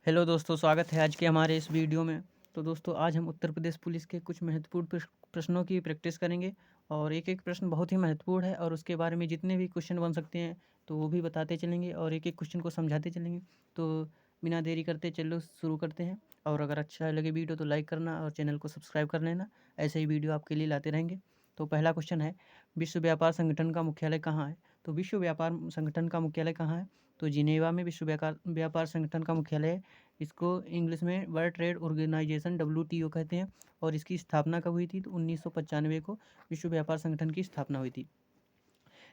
Hello दोस्तों, स्वागत है आज के हमारे इस वीडियो में। तो दोस्तों, आज हम उत्तर प्रदेश पुलिस के कुछ महत्वपूर्ण प्रश्नों की प्रैक्टिस करेंगे और एक एक प्रश्न बहुत ही महत्वपूर्ण है और उसके बारे में जितने भी क्वेश्चन बन सकते हैं तो वो भी बताते चलेंगे और एक एक क्वेश्चन को समझाते चलेंगे। तो बिना देरी करते चलो शुरू करते हैं। और अगर अच्छा लगे वीडियो तो लाइक करना और चैनल को सब्सक्राइब कर लेना। ऐसे ही वीडियो आपके लिए लाते रहेंगे। तो पहला क्वेश्चन है, विश्व व्यापार संगठन का मुख्यालय कहाँ है? तो विश्व व्यापार संगठन का मुख्यालय कहाँ है? तो जिनेवा में विश्व व्यापार संगठन का मुख्यालय है। इसको इंग्लिश में वर्ल्ड ट्रेड ऑर्गेनाइजेशन WTO कहते हैं। और इसकी स्थापना कब हुई थी? तो 1995 को विश्व व्यापार संगठन की स्थापना हुई थी।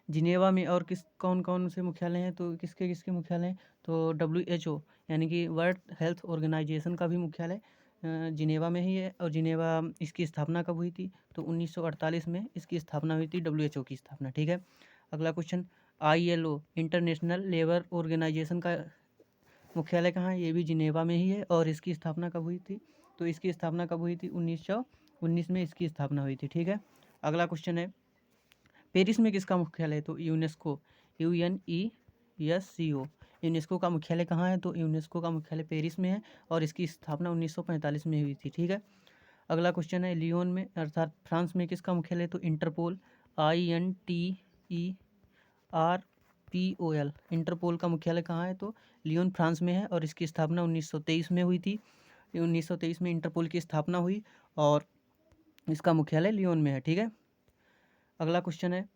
जिनेवा में और कौन कौन से मुख्यालय हैं? तो किसके किसके मुख्यालय हैं? तो WHO यानी कि वर्ल्ड हेल्थ ऑर्गेनाइजेशन का भी मुख्यालय जिनेवा में ही है। और जिनेवा इसकी स्थापना कब हुई थी? तो 1948 में इसकी स्थापना हुई थी, WHO की स्थापना। ठीक है। अगला question, ILO international labour organisation का मुख्यालय कहाँ है? ये भी जिनेवा में ही है। और इसकी स्थापना कब हुई थी? तो इसकी स्थापना कब हुई थी? 1919 में इसकी स्थापना हुई थी। ठीक है। अगला क्वेश्चन है, पेरिस में किसका मुख्यालय है? तो यूनेस्को, UNESCO यूनेस्को का मुख्यालय कहाँ है? तो यूनेस्को का मुख्यालय पेरिस में है और इसकी स्थापना 1945 में हुई थी। ठीक है। अगला क्वेश्चन है, लियोन में अर्थात फ्रांस में किसका मुख्यालय है? तो इंटरपोल, INTERPOL इंटरपोल का मुख्यालय कहाँ है? तो लियोन फ्रांस में है और इसकी स्थापना 1923 में हुई थी। 1923 में इंटरपोल की स्थापना हुई और इसका मुख्यालय लियोन में है। ठीक है। अगला क्वेश्चन है,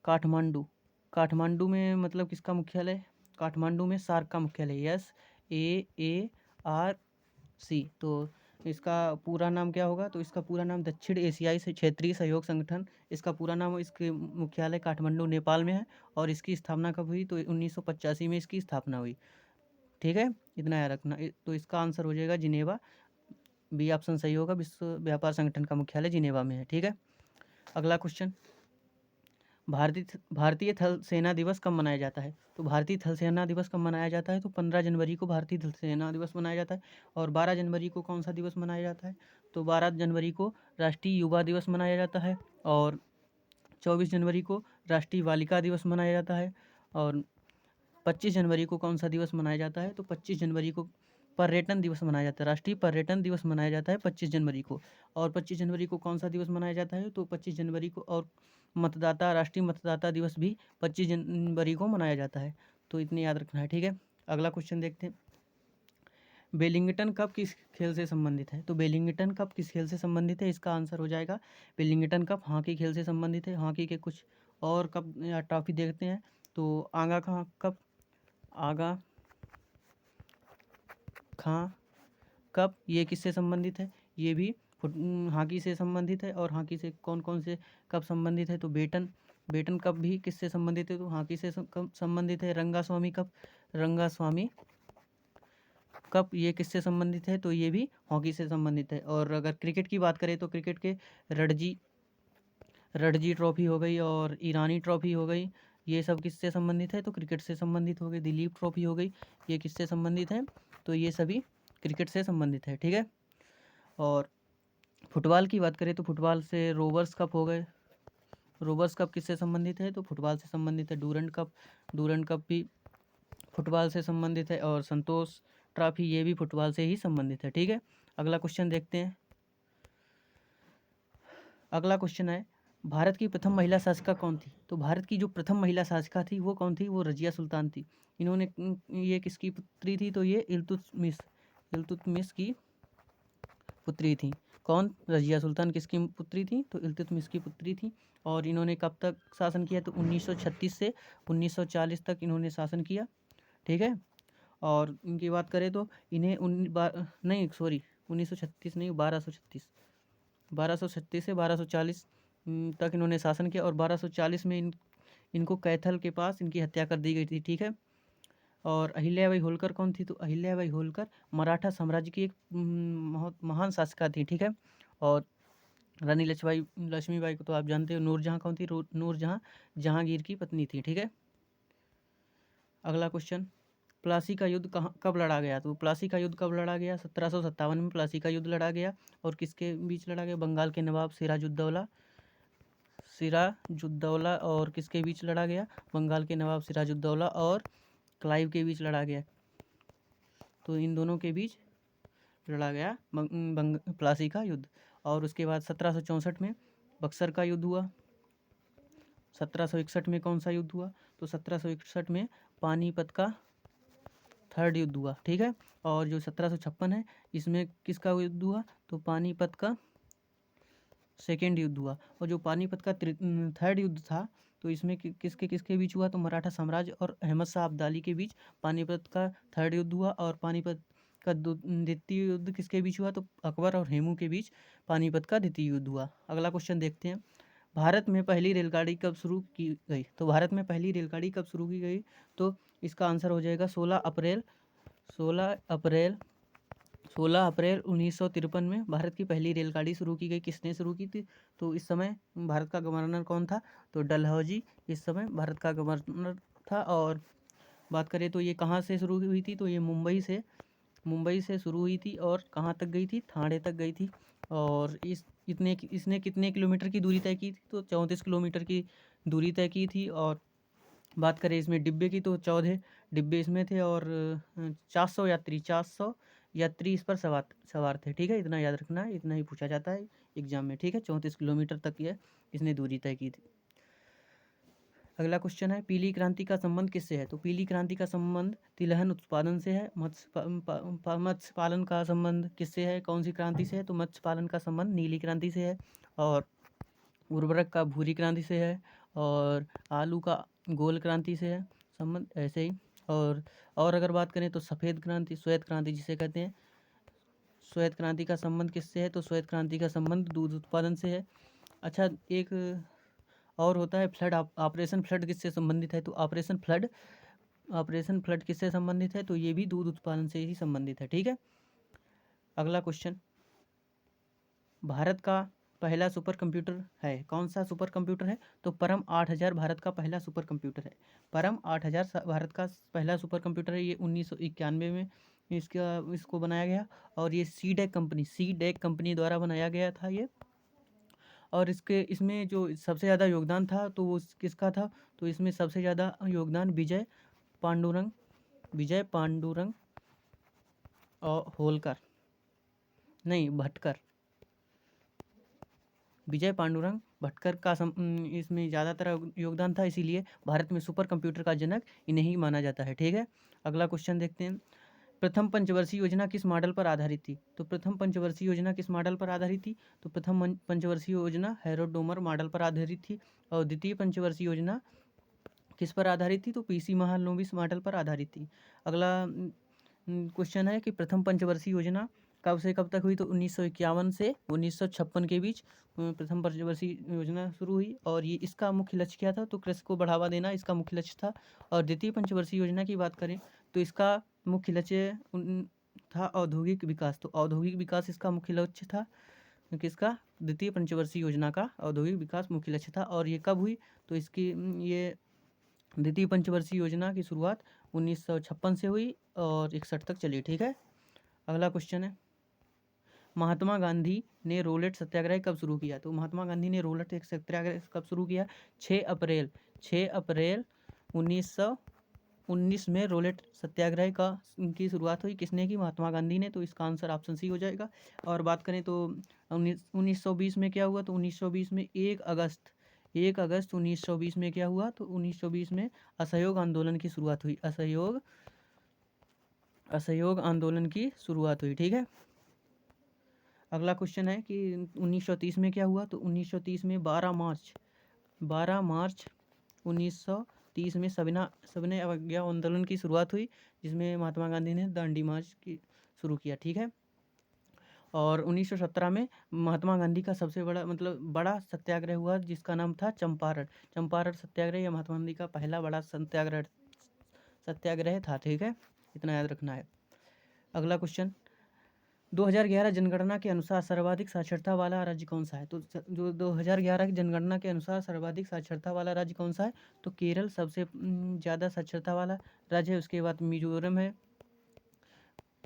काठमांडू, काठमांडू में मतलब किसका मुख्यालय? काठमांडू में सार्क का मुख्यालय, SAARC। तो इसका पूरा नाम क्या होगा? तो इसका पूरा नाम दक्षिण एशियाई से क्षेत्रीय सहयोग संगठन, इसका पूरा नाम। इसके मुख्यालय काठमांडू नेपाल में है और इसकी स्थापना कब हुई? तो 1985 में इसकी स्थापना हुई। ठीक है, इतना याद रखना। तो इसका आंसर हो जाएगा जिनेवा, बी ऑप्शन सही होगा। विश्व व्यापार संगठन का मुख्यालय जिनेवा में है। ठीक है। अगला क्वेश्चन, भारतीय थल सेना दिवस कब मनाया जाता है? तो भारतीय थल सेना दिवस कब मनाया जाता है? तो 15 जनवरी को भारतीय थल सेना दिवस मनाया जाता है। और 12 जनवरी को कौन सा दिवस मनाया जाता है? तो 12 जनवरी को राष्ट्रीय युवा दिवस मनाया जाता है। और 24 जनवरी को राष्ट्रीय बालिका दिवस मनाया जाता है। और 25 जनवरी को कौन सा दिवस मनाया जाता है? तो 25 जनवरी को पर्यटन दिवस मनाया जाता है। राष्ट्रीय पर्यटन दिवस मनाया जाता है 25 जनवरी को। और 25 जनवरी को कौन सा दिवस मनाया जाता है? तो 25 जनवरी को और राष्ट्रीय मतदाता दिवस भी 25 जनवरी को मनाया जाता है। तो इतने याद रखना है। ठीक है। अगला क्वेश्चन देखते हैं, वेलिंगटन कप किस खेल से संबंधित है? तो वेलिंगटन कप किस खेल से संबंधित है? इसका आंसर हो जाएगा वेलिंगटन कप हॉकी खेल से संबंधित है। हॉकी के कुछ और कप या ट्रॉफी देखते हैं। तो आगा खां कप, ये किससे संबंधित है? ये भी हॉकी से संबंधित है। और हॉकी से कौन कौन से कप संबंधित है? तो बेटन कप भी किससे संबंधित है? तो हॉकी से संबंधित है। रंगास्वामी कप ये किससे संबंधित है? तो ये भी हॉकी से संबंधित है। और अगर क्रिकेट की बात करें तो क्रिकेट के रणजी रणजी ट्रॉफी हो गई और ईरानी ट्रॉफी हो गई, ये सब किससे संबंधित है? तो क्रिकेट से संबंधित हो गई। दिलीप ट्रॉफी हो गई, ये किससे संबंधित है? तो ये सभी क्रिकेट से संबंधित है। ठीक है। और फुटबॉल की बात करें तो फुटबॉल से रोवर्स कप हो गए। रोवर्स कप किससे संबंधित है? तो फुटबॉल से संबंधित है। डूरंड कप भी फुटबॉल से संबंधित है। और संतोष ट्रॉफी ये भी फुटबॉल से ही संबंधित है। ठीक है। अगला क्वेश्चन देखते हैं। अगला क्वेश्चन है, भारत की प्रथम महिला शासिका कौन थी? तो भारत की जो प्रथम महिला शासिका थी वो कौन थी? वो रजिया सुल्तान थी। इन्होंने ये किसकी पुत्री थी? तो ये इल्तुतमिश की पुत्री थी। कौन? रजिया सुल्तान किसकी पुत्री थी? तो इल्तुतमिश की पुत्री थी। और इन्होंने कब तक शासन किया? तो 1936 से 1940 तक इन्होंने शासन किया। ठीक है। और इनकी बात करें तो इन्हें नहीं सॉरी 1936 नहीं, 1236 से 1240 तक इन्होंने शासन किया। और 1240 में इनको कैथल के पास इनकी हत्या कर दी गई थी। ठीक है। और अहिल्याबाई होलकर कौन थी? तो अहिल्याबाई होलकर मराठा साम्राज्य की एक महान शासिका थी। ठीक है। और रानी लक्ष्मीबाई को तो आप जानते हो। नूरजहाँ कौन थी? नूरजहाँ जहांगीर की पत्नी थी। ठीक है। अगला क्वेश्चन, प्लासी का युद्ध कब लड़ा गया? तो प्लासी का युद्ध कब लड़ा गया? 1757 में प्लासी का युद्ध लड़ा गया। और किसके बीच लड़ा गया? बंगाल के नवाब सिराजुद्दौला और किसके बीच लड़ा गया? बंगाल के नवाब सिराजुद्दौला और क्लाइव के बीच लड़ा गया। तो इन दोनों के बीच लड़ा गया प्लासी का युद्ध। और उसके बाद 1764 में बक्सर का युद्ध हुआ। 1761 में कौन सा युद्ध हुआ? तो 1761 में पानीपत का थर्ड युद्ध हुआ, ठीक है। और जो 1756 है इसमें किसका युद्ध हुआ? तो पानीपत का सेकेंड युद्ध हुआ। और जो पानीपत का थर्ड युद्ध था तो इसमें किसके किसके बीच हुआ? तो मराठा साम्राज्य और अहमद शाह अब्दाली के बीच पानीपत का थर्ड युद्ध हुआ। और पानीपत का द्वितीय युद्ध किसके बीच हुआ? तो अकबर और हेमू के बीच पानीपत का द्वितीय युद्ध हुआ। अगला क्वेश्चन देखते हैं, भारत में पहली रेलगाड़ी कब शुरू की गई? तो भारत में पहली रेलगाड़ी कब शुरू की गई? तो इसका आंसर हो जाएगा 16 अप्रैल 1953 में भारत की पहली रेलगाड़ी शुरू की गई। किसने शुरू की थी? तो इस समय भारत का गवर्नर कौन था? तो डलहौजी इस समय भारत का गवर्नर था। और बात करें तो ये कहाँ से शुरू हुई थी? तो ये मुंबई से शुरू हुई थी और कहाँ तक गई थी? ठाणे तक गई थी। और इसने कितने किलोमीटर की दूरी तय की थी? तो 34 किलोमीटर की दूरी तय की थी। और बात करें इसमें डिब्बे की तो 14 डिब्बे इसमें थे और 400 यात्री इस पर सवार थे, ठीक है। इतना याद रखना है, इतना ही पूछा जाता है एग्जाम में, ठीक है। 34 किलोमीटर तक इसने दूरी तय की थी। अगला क्वेश्चन है, पीली क्रांति का संबंध किससे है? तो पीली क्रांति का संबंध तिलहन उत्पादन से है। मत्स्य पालन का संबंध किससे है? कौन सी क्रांति से है? तो मत्स्य पालन का संबंध नीली क्रांति से है। और उर्वरक का भूरी क्रांति से है। और आलू का गोल क्रांति से है संबंध, ऐसे ही। और अगर बात करें तो श्वेत क्रांति जिसे कहते हैं, श्वेत क्रांति का संबंध किससे है? तो श्वेत क्रांति का संबंध दूध उत्पादन से है। अच्छा, एक और होता है फ्लड, ऑपरेशन फ्लड किससे संबंधित है? तो ऑपरेशन फ्लड किससे संबंधित है? तो ये भी दूध उत्पादन से ही संबंधित है, ठीक है। अगला क्वेश्चन, भारत का पहला सुपर कंप्यूटर है, कौन सा सुपर कंप्यूटर है? तो परम 8000 भारत का पहला सुपर कंप्यूटर है। परम 8000 भारत का पहला सुपर कंप्यूटर है। ये 1991 में इसको बनाया गया। और ये सी डैक कंपनी द्वारा बनाया गया था ये। और इसमें जो सबसे ज़्यादा योगदान था तो वो किसका था? तो इसमें सबसे ज़्यादा योगदान विजय पांडुरंग और विजय पांडुरंग भटकर का इसमें ज़्यादातर योगदान था, इसीलिए भारत में सुपर कंप्यूटर का जनक इन्हें ही माना जाता है, ठीक है। अगला क्वेश्चन देखते हैं, प्रथम पंचवर्षीय योजना किस मॉडल पर आधारित थी? तो प्रथम पंचवर्षीय योजना किस मॉडल पर आधारित थी? तो प्रथम पंचवर्षीय योजना हेरोडोमर मॉडल पर आधारित थी। और द्वितीय पंचवर्षीय योजना किस पर आधारित थी? तो पीसी महालनोबिस मॉडल पर आधारित थी। अगला क्वेश्चन है कि प्रथम पंचवर्षीय योजना कब से कब तक हुई? तो 1951 से 1956 के बीच प्रथम पंचवर्षीय योजना शुरू हुई। और ये इसका मुख्य लक्ष्य क्या था? तो कृषि को बढ़ावा देना इसका मुख्य लक्ष्य था। और द्वितीय पंचवर्षीय योजना की बात करें तो इसका मुख्य लक्ष्य था औद्योगिक विकास। तो औद्योगिक विकास इसका मुख्य लक्ष्य था। किसका? द्वितीय पंचवर्षीय योजना का औद्योगिक विकास मुख्य लक्ष्य था। और ये कब हुई? तो इसकी ये द्वितीय पंचवर्षीय योजना की शुरुआत 1956 से हुई और 61 तक चली, ठीक है। अगला क्वेश्चन है, महात्मा गांधी ने रोलेट सत्याग्रह कब शुरू किया? तो महात्मा गांधी ने रोलेट सत्याग्रह कब शुरू किया? 6 अप्रैल 1919 में रोलेट सत्याग्रह की शुरुआत हुई। किसने की? महात्मा गांधी ने। तो इसका आंसर ऑप्शन सी हो जाएगा। और बात करें तो 1920 में क्या हुआ? तो 1920 में 1 अगस्त 1920 में क्या हुआ? तो 1920 में असहयोग आंदोलन की शुरुआत हुई। असहयोग आंदोलन की शुरुआत हुई, ठीक है। अगला क्वेश्चन है कि 1930 में क्या हुआ? तो 1930 में 12 मार्च 1930 में सविनय अवज्ञा आंदोलन की शुरुआत हुई, जिसमें महात्मा गांधी ने दांडी मार्च की शुरू किया, ठीक है। और 1917 में महात्मा गांधी का सबसे बड़ा सत्याग्रह हुआ, जिसका नाम था चंपारण सत्याग्रह। यह महात्मा गांधी का पहला बड़ा सत्याग्रह था, ठीक है। इतना याद रखना है। अगला क्वेश्चन, 2011 जनगणना के अनुसार सर्वाधिक साक्षरता वाला राज्य कौन सा है? तो जो 2011 की जनगणना के अनुसार सर्वाधिक साक्षरता वाला राज्य कौन सा है? तो केरल सबसे ज़्यादा साक्षरता वाला राज्य है। उसके बाद मिजोरम है,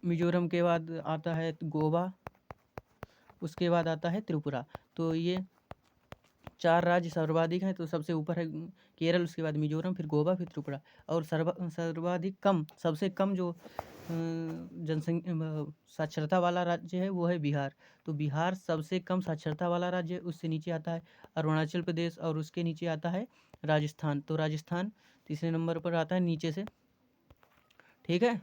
मिजोरम के बाद आता है गोवा, उसके बाद आता है त्रिपुरा। तो ये 4 राज्य सर्वाधिक हैं। तो सबसे ऊपर है केरल, उसके बाद मिजोरम, फिर गोवा, फिर त्रिपुरा। और सर्वाधिक कम, सबसे कम जो साक्षरता वाला राज्य है वो है बिहार। तो बिहार सबसे कम साक्षरता वाला राज्य है। उससे नीचे आता है अरुणाचल प्रदेश और उसके नीचे आता है राजस्थान। तो राजस्थान तीसरे नंबर पर आता है नीचे से। ठीक है,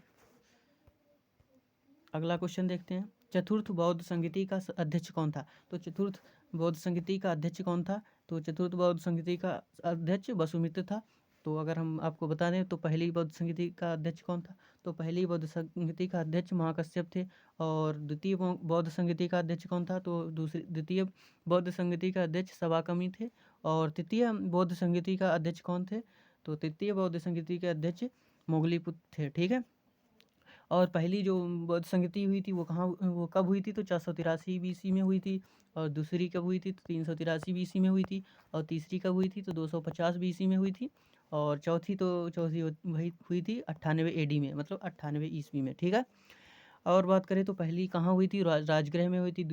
अगला क्वेश्चन देखते हैं। चतुर्थ बौद्ध संगीति का अध्यक्ष कौन था? तो चतुर्थ बौद्ध संगीति का अध्यक्ष कौन था? तो चतुर्थ बौद्ध संगीति का अध्यक्ष वसुमित्र था। तो अगर हम आपको बता दें तो पहली बौद्ध संगीति का अध्यक्ष कौन था? तो पहली बौद्ध संगीति का अध्यक्ष महाकश्यप थे। और द्वितीय बौद्ध संगीति का अध्यक्ष कौन था? तो द्वितीय बौद्ध संगीति का अध्यक्ष सवाकमी थे। और तृतीय बौद्ध संगीति का अध्यक्ष कौन थे? तो तृतीय बौद्ध संगीति के अध्यक्ष मोगलीपुत्र थे। ठीक है, और पहली जो बौद्ध संगति हुई थी वो कब हुई थी? तो 483 बीसी में हुई थी। और दूसरी कब हुई थी? तो 383 बीसी में हुई थी। और तीसरी कब हुई थी? तो 250 बीसी में हुई थी। और चौथी वही हुई थी 98 एडी में, मतलब 98 ईस्वी में। ठीक है, और बात करें तो पहली कहाँ हुई थी? राजगृह में हुई थी।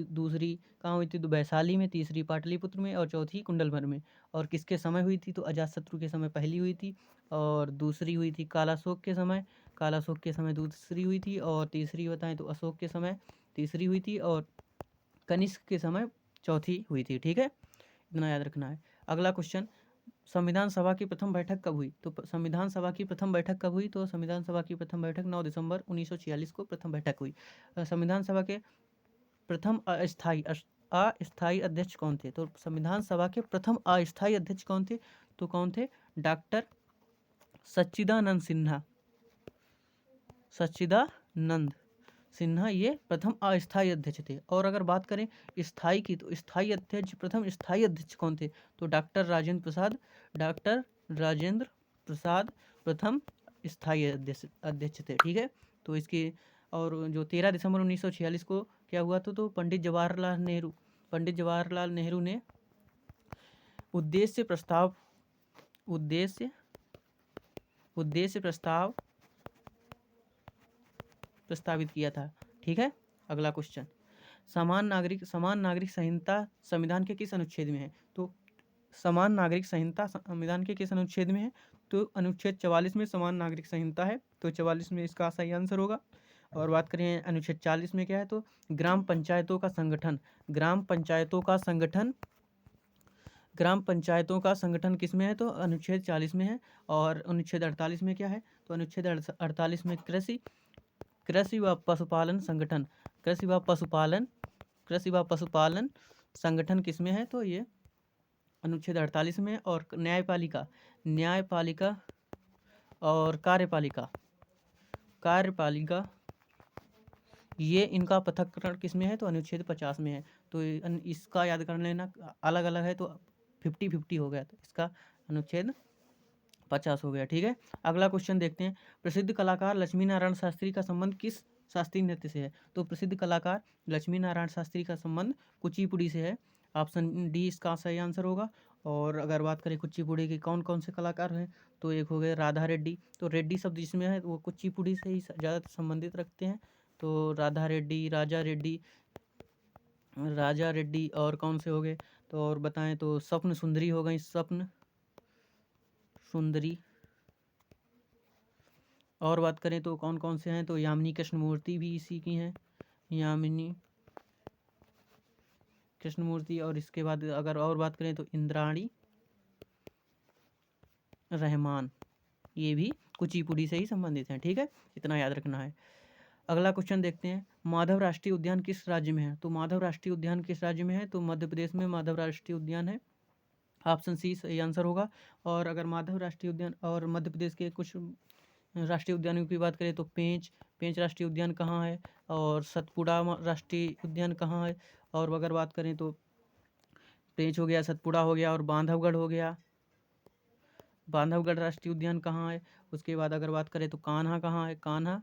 दूसरी कहाँ हुई थी? तो वैशाली में। तीसरी पाटलिपुत्र में। और चौथी कुंडलभर में। और किसके समय हुई थी? तो अजातशत्रु के समय पहली हुई थी। और दूसरी हुई थी कालाशोक के समय। कालाशोक के समय दूसरी हुई थी। और तीसरी बताएं तो अशोक के समय तीसरी हुई थी। और कनिष्क के समय चौथी हुई थी। ठीक है, इतना याद रखना है। अगला क्वेश्चन, संविधान सभा की प्रथम बैठक कब हुई? तो संविधान सभा की प्रथम बैठक कब हुई? तो संविधान सभा की प्रथम बैठक 9 दिसंबर 1946 को प्रथम बैठक हुई। संविधान सभा के प्रथम अस्थायी अध्यक्ष कौन थे? तो संविधान सभा के प्रथम अस्थायी अध्यक्ष कौन थे? तो कौन थे? डॉक्टर सच्चिदानंद सिन्हा। सच्चिदानंद सिन्हा ये प्रथम अस्थायी अध्यक्ष थे। और अगर बात करें स्थायी की, तो स्थायी अध्यक्ष प्रथम स्थायी अध्यक्ष कौन थे? तो डॉक्टर राजेंद्र प्रसाद प्रथम स्थायी अध्यक्ष थे। ठीक है, तो इसकी और जो 13 दिसंबर 1946 को क्या हुआ था? तो पंडित जवाहरलाल नेहरू ने उद्देश्य प्रस्ताव प्रस्तावित किया था। ठीक है, अगला क्वेश्चन, समान नागरिक संहिता संविधान के किस अनुच्छेद में है? तो समान नागरिक संहिता संविधान के किस अनुच्छेद में है? तो अनुच्छेद 44 में समान नागरिक संहिता है। तो 44 में इसका सही आंसर होगा। और बात करें अनुच्छेद 40 में क्या है? तो ग्राम पंचायतों का संगठन किस में है? तो अनुच्छेद 40 में है। और अनुच्छेद 48 में क्या है? तो अनुच्छेद 48 में कृषि व पशुपालन संगठन किस में है? तो ये अनुच्छेद 48 में। और न्यायपालिका और कार्यपालिका ये इनका पृथक्करण किस में है? तो अनुच्छेद 50 में है। तो इसका याद कर लेना, अलग अलग है तो 50-50 हो गया, तो इसका अनुच्छेद 50 हो गया। ठीक है, अगला क्वेश्चन देखते हैं। प्रसिद्ध कलाकार लक्ष्मी नारायण शास्त्री का संबंध किस शास्त्रीय नृत्य से है? तो प्रसिद्ध कलाकार लक्ष्मी नारायण शास्त्री का संबंध कुचिपुड़ी से है। ऑप्शन डी इसका सही आंसर होगा। और अगर बात करें कुचिपुड़ी के कौन कौन से कलाकार हैं, तो एक हो गए राधा रेड्डी। तो रेड्डी शब्द जिसमें है वो कुचिपुड़ी से ही ज़्यादा संबंधित रखते हैं। तो राधा रेड्डी, राजा रेड्डी और कौन से हो गए? तो और बताएं तो स्वप्न सुंदरी हो गई, स्वप्न सुंदरी। और बात करें तो कौन कौन से हैं? तो यामिनी कृष्णमूर्ति भी इसी की हैं, यामिनी कृष्णमूर्ति। और इसके बाद अगर और बात करें तो इंद्राणी रहमान, ये भी कुचिपुड़ी से ही संबंधित हैं। ठीक है, इतना याद रखना है। अगला क्वेश्चन देखते हैं। माधव राष्ट्रीय उद्यान किस राज्य में है? तो माधव राष्ट्रीय उद्यान किस राज्य में है? तो मध्य प्रदेश में माधव राष्ट्रीय उद्यान है। ऑप्शन सी सही आंसर होगा। और अगर माधव राष्ट्रीय उद्यान और मध्य प्रदेश के कुछ राष्ट्रीय उद्यानों की बात करें तो पेंच राष्ट्रीय उद्यान कहाँ है? और सतपुड़ा राष्ट्रीय उद्यान कहाँ है? और अगर बात करें तो पेंच हो गया, सतपुड़ा हो गया, और बांधवगढ़ हो गया। बांधवगढ़ राष्ट्रीय उद्यान कहाँ है? उसके बाद अगर बात करें तो कान्हा कहाँ है? कान्हा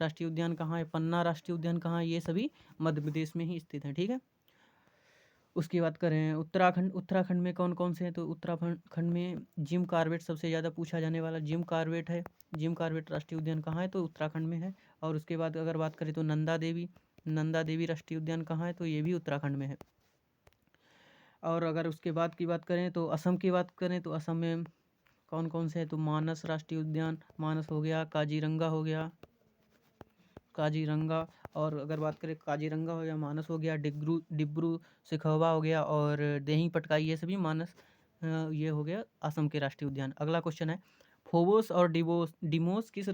राष्ट्रीय उद्यान कहाँ है? पन्ना राष्ट्रीय उद्यान कहाँ है? ये सभी मध्य प्रदेश में ही स्थित हैं। ठीक है, उसकी बात करें उत्तराखंड में कौन कौन से हैं? तो उत्तराखंड में जिम कॉर्बेट सबसे ज़्यादा पूछा जाने वाला जिम कॉर्बेट है। जिम कॉर्बेट राष्ट्रीय उद्यान कहाँ है? तो उत्तराखंड में है। और उसके बाद अगर बात करें तो नंदा देवी राष्ट्रीय उद्यान कहाँ है? तो ये भी उत्तराखंड में है। और अगर उसके बाद की बात करें तो असम की बात करें तो असम में कौन कौन से हैं? तो मानस राष्ट्रीय उद्यान, मानस हो गया, काजीरंगा हो गया, काजीरंगा। और अगर बात करें काजीरंगा हो गया, मानस हो गया, डिब्रू सिखोवा हो गया और देही पटकाई, ये सभी मानस ये हो गया असम के राष्ट्रीय उद्यान। अगला क्वेश्चन है फोबोस और डिमोस किस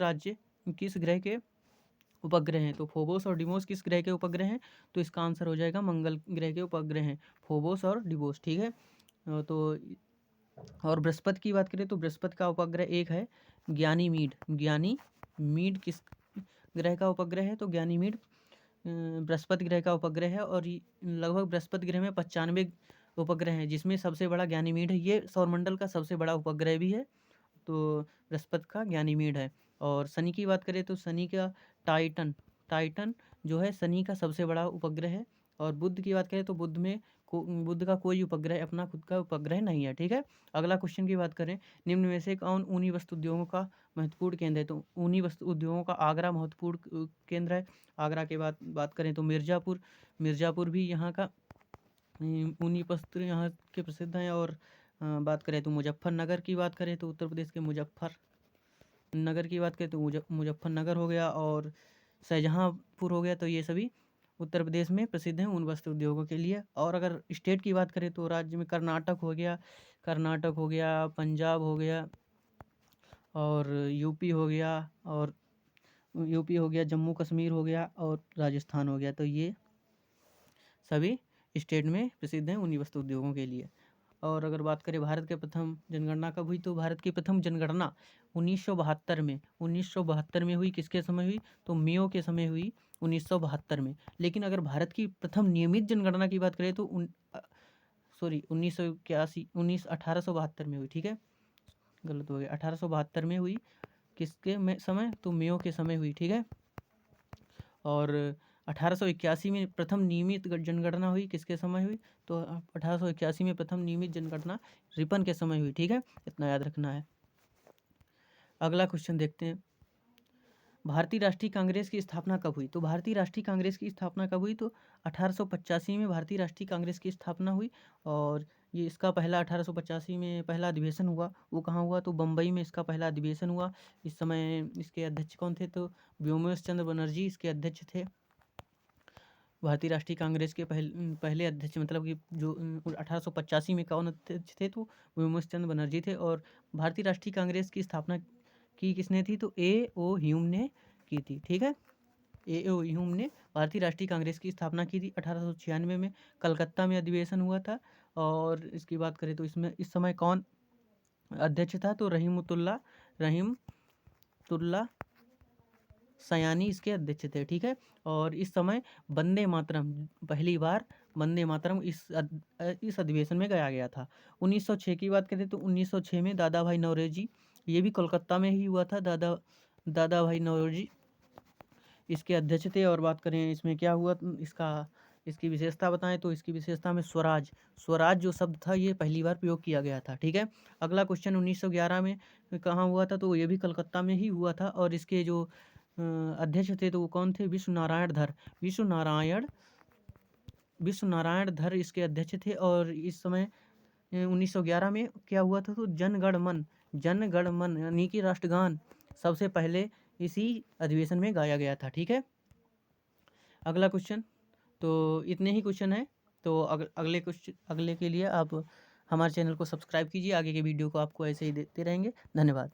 ग्रह के उपग्रह हैं? तो फोबोस और डिमोस किस ग्रह के उपग्रह हैं? तो इसका आंसर हो जाएगा मंगल ग्रह के उपग्रह हैं फोबोस और डिमोस। ठीक है, तो और बृहस्पति की बात करें तो बृहस्पति का उपग्रह एक है ज्ञानीमीड किस ग्रह का उपग्रह है? तो ज्ञानीमीड बृहस्पति ग्रह का उपग्रह है और लगभग बृहस्पति ग्रह में 95 उपग्रह हैं, जिसमें सबसे बड़ा ज्ञानीमीड है। ये सौरमंडल का सबसे बड़ा उपग्रह भी है, तो बृहस्पति का ज्ञानीमीड है। और शनि की बात करें तो शनि का टाइटन जो है शनि का सबसे बड़ा उपग्रह है। और बुध की बात करें तो बुध का कोई उपग्रह अपना खुद का उपग्रह नहीं है। ठीक है, अगला क्वेश्चन की बात करें, निम्न में से कौन ऊनी वस्त्र उद्योगों का महत्वपूर्ण केंद्र है? तो ऊनी वस्त्र उद्योगों का आगरा महत्वपूर्ण केंद्र है। आगरा के बात करें तो मिर्ज़ापुर भी यहाँ का ऊनी वस्त्र यहाँ के प्रसिद्ध हैं। और बात करें तो मुजफ्फरनगर की बात करें तो उत्तर प्रदेश के मुजफ्फरनगर की बात करें तो मुजफ्फरनगर हो गया और शाहजहाँपुर हो गया। तो ये सभी उत्तर प्रदेश में प्रसिद्ध हैं उन वस्त्र उद्योगों के लिए। और अगर स्टेट की बात करें तो राज्य में कर्नाटक हो गया, पंजाब हो गया और यूपी हो गया, जम्मू कश्मीर हो गया और राजस्थान हो गया। तो ये सभी स्टेट में प्रसिद्ध हैं उन्हीं वस्त्र उद्योगों के लिए। और अगर बात करें भारत के प्रथम जनगणना कब हुई? तो भारत की प्रथम जनगणना 1972 में हुई। किसके समय हुई? तो मेयो के समय हुई 1972 में। लेकिन अगर भारत की प्रथम नियमित जनगणना की बात करें तो 1872 में हुई। ठीक है, गलत हो गया, 1872 में हुई। किसके समय? तो मेयो के समय हुई। ठीक है, और 1881 में प्रथम नियमित जनगणना हुई। किसके समय हुई? तो 1881 में प्रथम नियमित जनगणना रिपन के समय हुई। ठीक है, इतना याद रखना है। अगला क्वेश्चन देखते हैं, भारतीय राष्ट्रीय कांग्रेस की स्थापना कब हुई? तो भारतीय राष्ट्रीय कांग्रेस की स्थापना कब हुई? तो 1885 में भारतीय राष्ट्रीय कांग्रेस की स्थापना हुई। और ये इसका 1885 में पहला अधिवेशन हुआ, वो कहाँ हुआ? तो बम्बई में इसका पहला अधिवेशन हुआ। इस समय इसके अध्यक्ष कौन थे? तो व्योमेश चंद्र बनर्जी इसके अध्यक्ष थे। भारतीय राष्ट्रीय कांग्रेस के पहले अध्यक्ष, मतलब कि जो 1885 में कौन अध्यक्ष थे? तो व्योमेश चंद्र बनर्जी थे। और भारतीय राष्ट्रीय कांग्रेस की स्थापना की किसने थी? तो A.O. ह्यूम ने की थी। ठीक है, A.O. ह्यूम ने भारतीय राष्ट्रीय कांग्रेस की स्थापना की थी। 1896 में कलकत्ता में अधिवेशन हुआ था। और इसकी बात करें तो इसमें इस समय कौन अध्यक्ष था? तो रहीमतुल्ला सयानी इसके अध्यक्ष थे। ठीक है, और इस समय वंदे मातरम, पहली बार वंदे मातरम इस अधिवेशन में गाया गया था। 1906 की बात करें तो 1906 में दादा भाई नौरोजी, ये भी कोलकाता में ही हुआ था। दादा भाई नौरोजी इसके अध्यक्ष थे। और बात करें इसमें क्या हुआ, इसकी विशेषता बताएं तो इसकी विशेषता में स्वराज जो शब्द था ये पहली बार प्रयोग किया गया था। ठीक है, अगला क्वेश्चन 1911 में कहाँ हुआ था? तो ये भी कलकत्ता में ही हुआ था। और इसके जो अध्यक्ष थे तो वो कौन थे? विश्वनारायण धर इसके अध्यक्ष थे। और इस समय 1911 में क्या हुआ था? तो जनगण मन यानी कि राष्ट्रगान सबसे पहले इसी अधिवेशन में गाया गया था। ठीक है, अगला क्वेश्चन, तो इतने ही क्वेश्चन है। तो अगले के लिए आप हमारे चैनल को सब्सक्राइब कीजिए, आगे के वीडियो को आपको ऐसे ही देते रहेंगे। धन्यवाद।